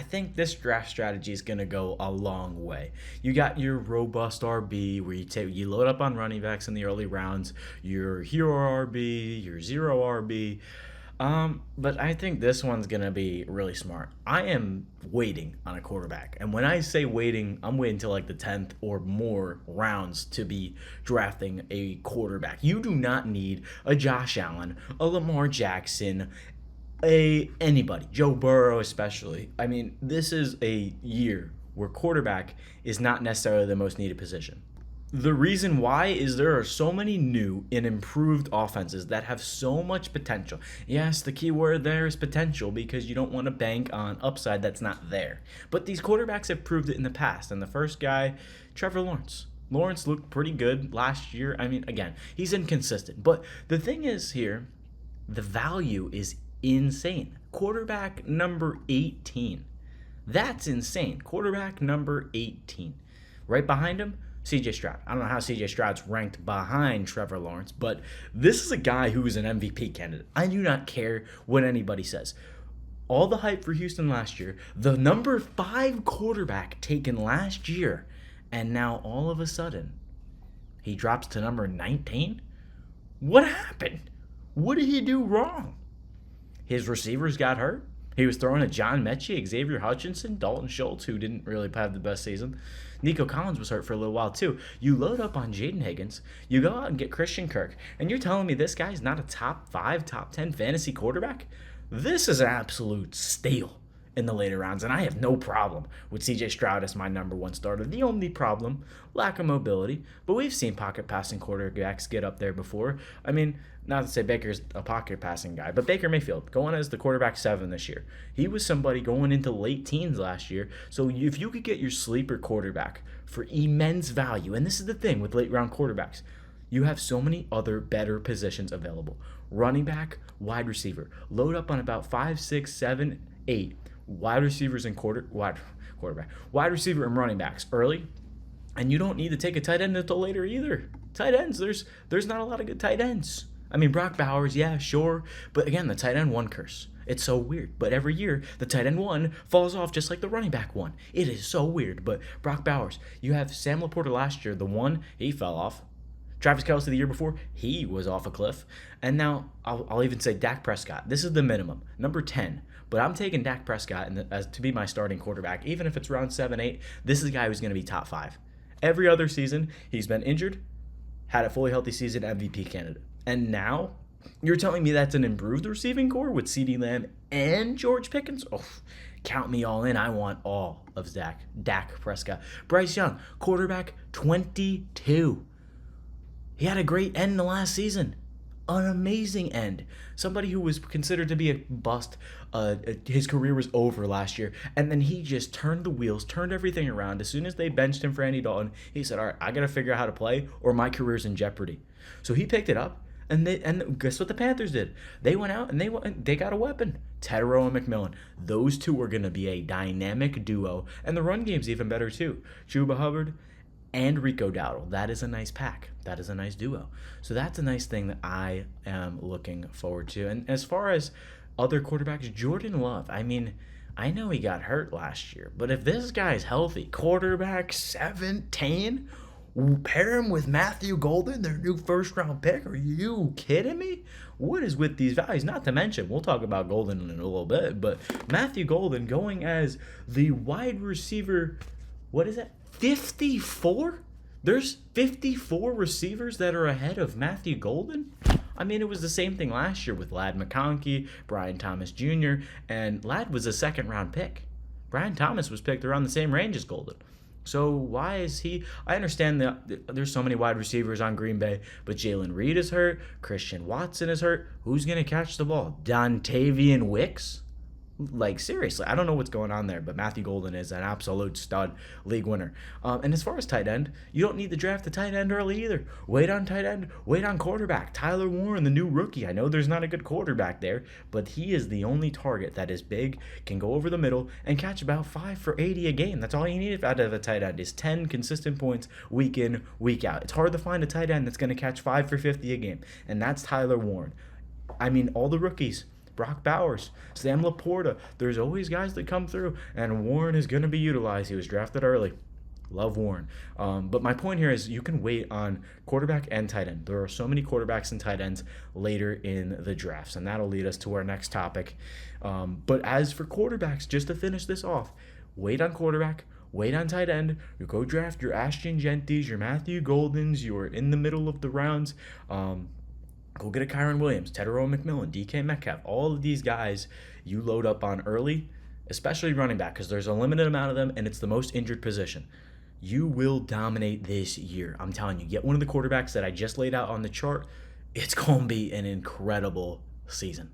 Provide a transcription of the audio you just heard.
think this draft strategy is going to go a long way. You got your robust RB where you load up on running backs in the early rounds, your hero RB, your zero RB. But I think this one's gonna be really smart. I am waiting on a quarterback, and when I say waiting, I'm waiting till like the 10th or more rounds to be drafting a quarterback. You do not need a Josh Allen, a Lamar Jackson, a anybody, Joe Burrow especially. I mean, this is a year where quarterback is not necessarily the most needed position. The reason why is there are so many new and improved offenses that have so much potential. Yes, the key word there is potential because you don't want to bank on upside that's not there. But these quarterbacks have proved it in the past. And the first guy, Trevor Lawrence. Lawrence looked pretty good last year. I mean, again, he's inconsistent. But the thing is here, the value is insane. Quarterback number 18. That's insane. Quarterback number 18. Right behind him, CJ Stroud. I don't know how CJ Stroud's ranked behind Trevor Lawrence, but this is a guy who is an MVP candidate. I do not care what anybody says. All the hype for Houston last year, the number 5 quarterback taken last year, and now all of a sudden, he drops to number 19? What happened? What did he do wrong? His receivers got hurt. He was throwing at John Mechie, Xavier Hutchinson, Dalton Schultz, who didn't really have the best season. Nico Collins was hurt for a little while too. You load up on Jaden Higgins, you go out and get Christian Kirk, and you're telling me this guy's not a top 5, top 10 fantasy quarterback? This is an absolute steal in the later rounds, and I have no problem with CJ Stroud as my number 1 starter. The only problem, lack of mobility, but we've seen pocket passing quarterbacks get up there before. I mean, not to say Baker's a pocket passing guy, but Baker Mayfield going as the quarterback 7 this year. He was somebody going into late teens last year. So if you could get your sleeper quarterback for immense value, and this is the thing with late round quarterbacks, you have so many other better positions available. Running back, wide receiver. Load up on about 5, 6, 7, 8 wide receivers and wide receiver and running backs early. And you don't need to take a tight end until later either. Tight ends, there's not a lot of good tight ends. I mean, Brock Bowers, yeah, sure. But again, the tight end 1 curse. It's so weird. But every year, the tight end 1 falls off just like the running back 1. It is so weird. But Brock Bowers, you have Sam Laporta last year, the 1, he fell off. Travis Kelce the year before, he was off a cliff. And now, I'll even say Dak Prescott. This is the minimum, number 10. But I'm taking Dak Prescott as to be my starting quarterback. Even if it's round 7, 8, this is a guy who's going to be top 5. Every other season, he's been injured, had a fully healthy season, MVP candidate. And now, you're telling me that's an improved receiving core with CeeDee Lamb and George Pickens? Oh, count me all in. I want all of Dak Prescott. Bryce Young, quarterback 22. He had a great end in the last season. An amazing end. Somebody who was considered to be a bust. His career was over last year. And then he just turned the wheels, turned everything around. As soon as they benched him for Andy Dalton, he said, all right, I got to figure out how to play or my career's in jeopardy. So he picked it up. And guess what the Panthers did? They went out and they got a weapon. Tedero and McMillan. Those two are going to be a dynamic duo. And the run game's even better too. Chuba Hubbard and Rico Dowdle. That is a nice pack. That is a nice duo. So that's a nice thing that I am looking forward to. And as far as other quarterbacks, Jordan Love. I mean, I know he got hurt last year, but if this guy's healthy, quarterback 17, pair him with Matthew Golden, their new first-round pick. Are you kidding me? What is with these values? Not to mention, we'll talk about Golden in a little bit, but Matthew Golden going as the wide receiver, what is it, 54? There's 54 receivers that are ahead of Matthew Golden? I mean, it was the same thing last year with Ladd McConkey, Brian Thomas Jr., and Ladd was a second-round pick. Brian Thomas was picked around the same range as Golden. So why is he? I understand that there's so many wide receivers on Green Bay, but Jalen Reed is hurt. Christian Watson is hurt. Who's going to catch the ball? Dontavian Wicks? Like, seriously, I don't know what's going on there, but Matthew Golden is an absolute stud, league winner. And as far as tight end, you don't need to draft the tight end early either. Wait on tight end, wait on quarterback. Tyler Warren, the new rookie. I know there's not a good quarterback there, but he is the only target that is big, can go over the middle, and catch about 5 for 80 a game. That's all you need out of a tight end is 10 consistent points week in, week out. It's hard to find a tight end that's going to catch 5 for 50 a game, and that's Tyler Warren. I mean, all the rookies, Brock Bowers, Sam Laporta. There's always guys that come through, and Warren is going to be utilized. He was drafted early. Love Warren. But my point here is you can wait on quarterback and tight end. There are so many quarterbacks and tight ends later in the drafts, and that'll lead us to our next topic. But as for quarterbacks, just to finish this off, wait on quarterback, wait on tight end. You go draft your Ashton Genties, your Matthew Goldens. You're in the middle of the rounds. Go get a Kyron Williams, Tedero McMillan, DK Metcalf. All of these guys you load up on early, especially running back, because there's a limited amount of them, and it's the most injured position. You will dominate this year. I'm telling you, get one of the quarterbacks that I just laid out on the chart. It's going to be an incredible season.